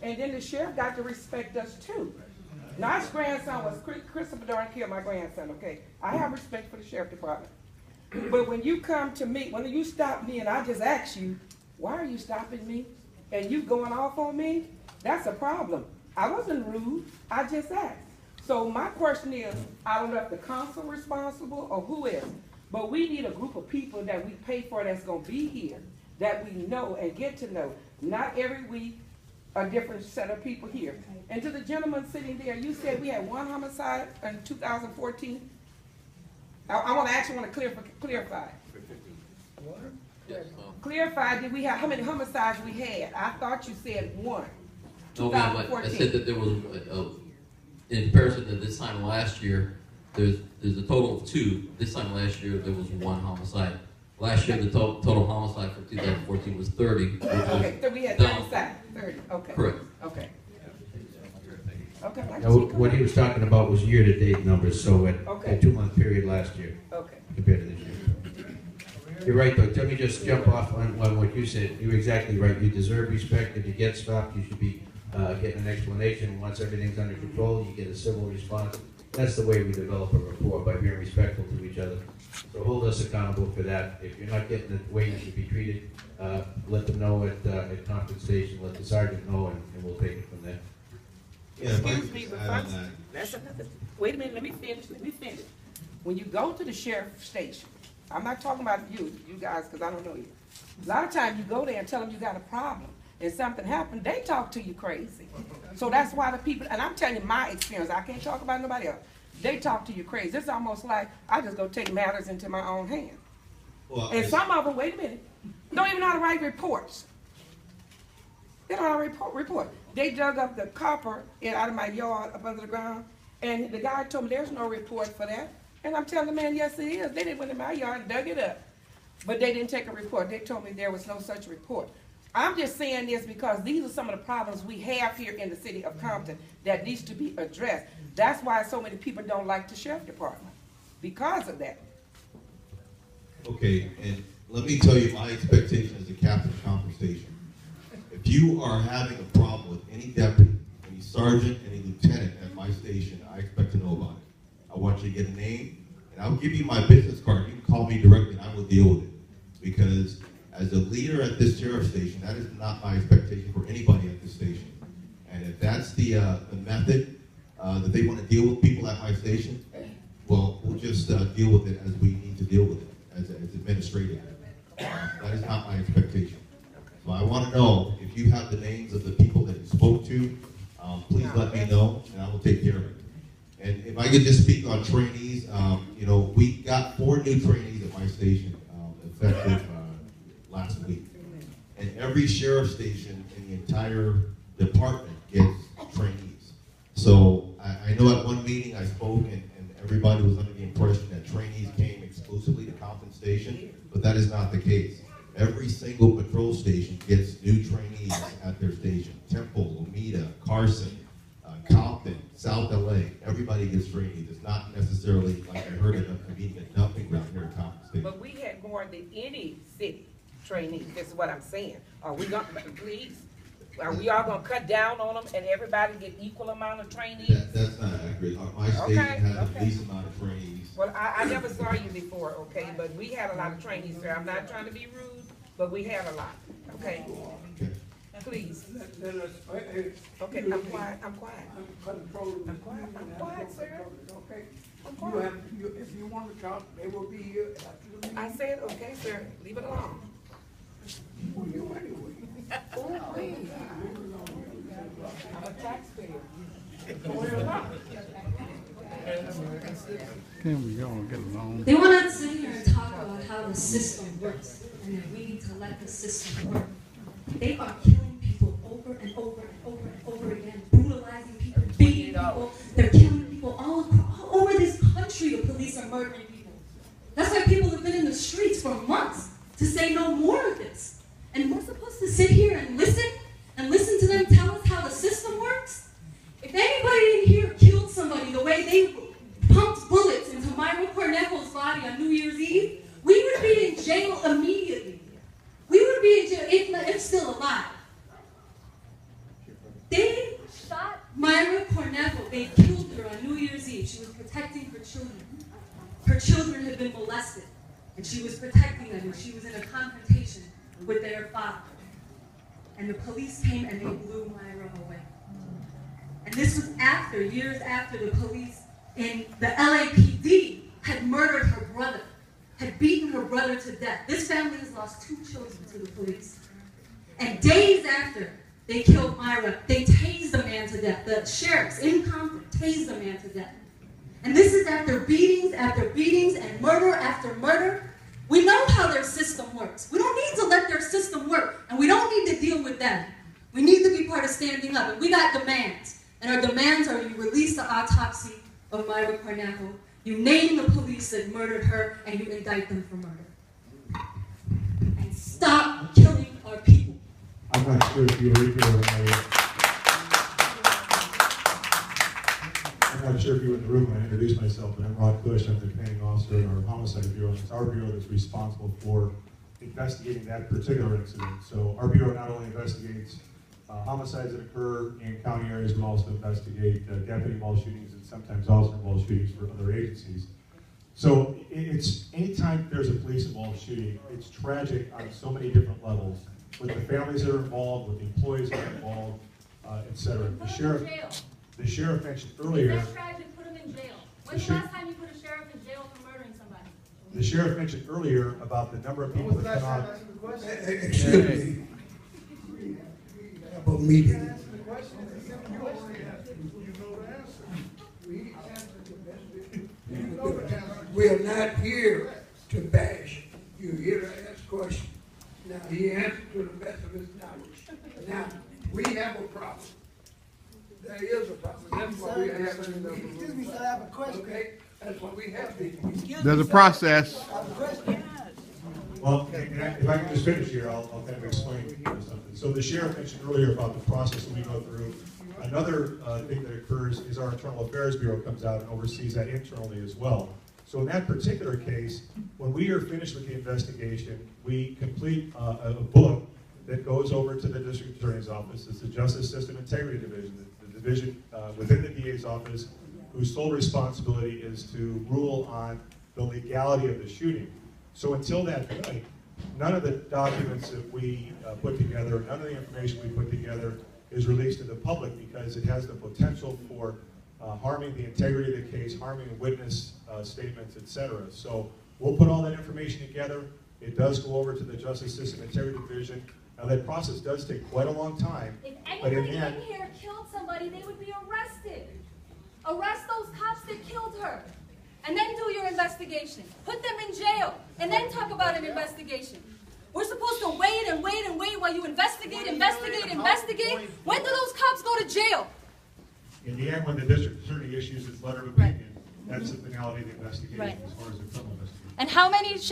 And then the sheriff got to respect us too. Now, his grandson was, Christopher Dorn killed my grandson, okay? I have respect for the sheriff department. But when you come to me, when you stop me and I just ask you, why are you stopping me? And you going off on me, that's a problem. I wasn't rude, I just asked. So my question is, I don't know if the council responsible or who is, but we need a group of people that we pay for that's gonna be here, that we know and get to know. Not every week, a different set of people here. And to the gentleman sitting there, you said we had 1 homicide in 2014. I want to actually clarify. Clarify, did we have, how many homicides we had? I thought you said 1. No, ma'am, I said that there was, in comparison to this time last year, there's a total of 2. This time last year, there was 1 homicide. Last year, the total homicide for 2014 was 30. Okay, so we had 30, okay. Correct. Okay. Okay. Now, what he was talking about was year-to-date numbers, so at a 2-month period last year, compared to this year. You're right, though. Let me just jump off on what you said. You're exactly right. You deserve respect. If you get stopped, you should be getting an explanation. Once everything's under control, you get a civil response. That's the way we develop a rapport, by being respectful to each other. So hold us accountable for that. If you're not getting the way you should be treated, let them know at compensation. Let the sergeant know, and we'll take it from there. Yeah, Excuse me, but that's another. Wait a minute, let me finish. When you go to the sheriff's station, I'm not talking about you guys, because I don't know you. A lot of times you go there and tell them you got a problem, and something happened, they talk to you crazy. So that's why the people, and I'm telling you my experience, I can't talk about nobody else. They talk to you crazy. It's almost like I just go take matters into my own hand. Well, and some of them, wait a minute, don't even know how to write reports. They don't know how to report. They dug up the copper out of my yard up under the ground, and the guy told me there's no report for that. And I'm telling the man, yes it is. They didn't went in my yard and dug it up. But they didn't take a report. They told me there was no such report. I'm just saying this because these are some of the problems we have here in the city of Compton that needs to be addressed. That's why so many people don't like the sheriff department, because of that. Okay, and let me tell you my expectation as a captain of compensation. If you are having a problem with any deputy, any sergeant, any lieutenant at my station, I expect to know about it. I want you to get a name, and I'll give you my business card. You can call me directly, and I will deal with it. Because as a leader at this sheriff's station, that is not my expectation for anybody at this station. And if that's the method that they want to deal with people at my station, well, we'll just deal with it as we need to deal with it, as administrative. That is not my expectation. So I want to know if you have the names of the people that you spoke to, please let me know, and I will take care of it. And if I could just speak on trainees, you know, we got 4 new trainees at my station effective last week. And every sheriff station in the entire department gets trainees. So I know at one meeting I spoke and everybody was under the impression that trainees came exclusively to Compton Station, but that is not the case. Every single patrol station gets new trainees at their station. Temple, Lomita, Carson, Compton, South LA, everybody gets trainees. It's not necessarily like I heard of a meeting at dumping ground here at Compton Station. But we had more than any city trainees, this is what I'm saying. Are we going to, please, are we all going to cut down on them and everybody get equal amount of trainees? That's not accurate. My station has the least amount of trainees. Well, I never saw you before, okay, but we had a lot of trainees, sir. I'm not trying to be rude, but we had a lot, okay? Please. Okay, I'm quiet. I'm quiet, sir. Okay. I'm quiet. If you want to talk, they will be here after the meeting. I said, okay, sir, leave it alone. Who are you anyway? I'm a taxpayer. Can we all get along? They want us to sit here and talk about how the system works and that we need to let the system work. They are killing people over and over and over and over again, brutalizing people, beating people. They're killing people all over this country. The police are murdering people. That's why people have been in the streets for months to say no more of this. And we're supposed to sit here and listen to them tell us how the system works? If anybody in here killed somebody the way they pumped bullets into Myra Cornejo's body on New Year's Eve, we would be in jail immediately. We would be in jail if still alive. shot? Myra Cornejo, they killed her on New Year's Eve. She was protecting her children. Her children had been molested, and she was protecting them, and she was in a confrontation with their father. And the police came and they blew Myra away. And this was after, years after, the police in the LAPD had murdered her brother, had beaten her brother to death. This family has lost 2 children to the police. And days after they killed Myra, they tased the man to death. The sheriffs in Compton tased the man to death. And this is after beatings and murder after murder. We know how their system works. We don't need to let their system work, and we don't need to deal with them. We need to be part of standing up, and we got demands. And our demands are you release the autopsy of Myra Cornejo, you name the police that murdered her, and you indict them for murder. And stop killing our people. I'm not sure if you were here when I'm not sure if you were in the room when I introduced myself, but I'm Rod Bush. I'm the commanding officer in our homicide bureau. It's our bureau that's responsible for investigating that particular incident. So our bureau not only investigates homicides that occur in county areas, but also investigate deputy-involved shootings and sometimes officer-involved shootings for other agencies. So it's anytime there's a police-involved shooting, it's tragic on so many different levels, with the families that are involved, with the employees that are involved, etc. The sheriff mentioned earlier. Is that tragic? Put him in jail. When's the last time you put a sheriff in jail for murdering somebody? The sheriff mentioned earlier about the number of people that come out. Excuse me. We have a meeting. We are not here to bash. You're here to ask questions. Now, he answered to the best of his knowledge. Now, we have a problem. There is a problem. That's why we have Excuse me, sir, I have a question. Okay, that's why we have these. There's a process. I have a question. Well, if I can just finish here, I'll kind of explain something. So the sheriff mentioned earlier about the process that we go through. Another thing that occurs is our Internal Affairs Bureau comes out and oversees that internally as well. So in that particular case, when we are finished with the investigation, we complete a book that goes over to the district attorney's office. It's the Justice System Integrity Division, the division within the DA's office, whose sole responsibility is to rule on the legality of the shooting. So until that point, none of the documents that we put together, none of the information we put together is released to the public because it has the potential for harming the integrity of the case, harming witness statements, etc. So we'll put all that information together. It does go over to the Justice System Integrity Division. Now that process does take quite a long time. If anybody in here killed somebody, they would be arrested. Arrest those cops that killed her. And then do your investigation. Put them in jail. And then talk about an investigation. We're supposed to wait and wait and wait while you investigate. When do those cops go to jail? In the end, when the district attorney issues its letter of opinion, that's the finality of the investigation as far as the criminal investigation. And how many sheriffs